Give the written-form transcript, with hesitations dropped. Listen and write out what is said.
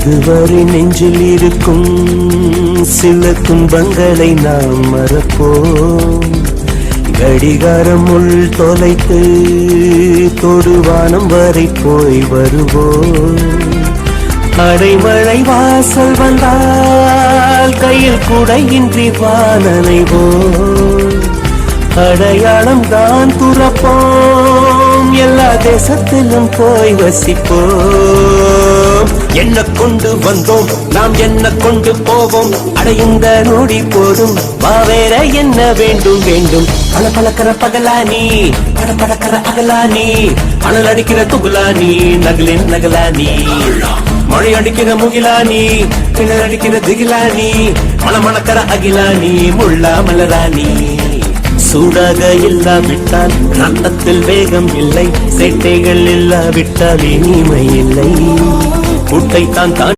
இதுவரை நெஞ்சில் இருக்கும் சில துன்பங்களை நாம் மறப்போம். கடிகாரம் உள் தொலைத்து தொடுவானம் வரை போய் வருவோம். அடைமழை வாசல் வந்தால் கையில் குடையின்றி வானனைவோம். அடையாளம் தான் துறப்போம், எல்லா தேசத்திலும் போய் வசிப்போம். என்ன கொண்டு வந்தோம் நாம் என்ன கொண்டு போவோம், அடையுந்த நொடி போதும் வேற என்ன வேண்டும் வேண்டும். பல பழக்கிற பகலானி பட படக்கிற அகலானி, அனல் அடிக்கிற துகுலானி நகலின் நகலானி, மழை அடிக்கிற முகிலானி கிணறு அடிக்கிற திகிலானி, மணமணக்கிற அகிலானி முள்ளா மலராணி. சூடாக இல்லாவிட்டால் ரத்தத்தில் வேகம் இல்லை, சேட்டைகள் இல்லாவிட்டால் இனிமை இல்லை. கூட்டைத்தான்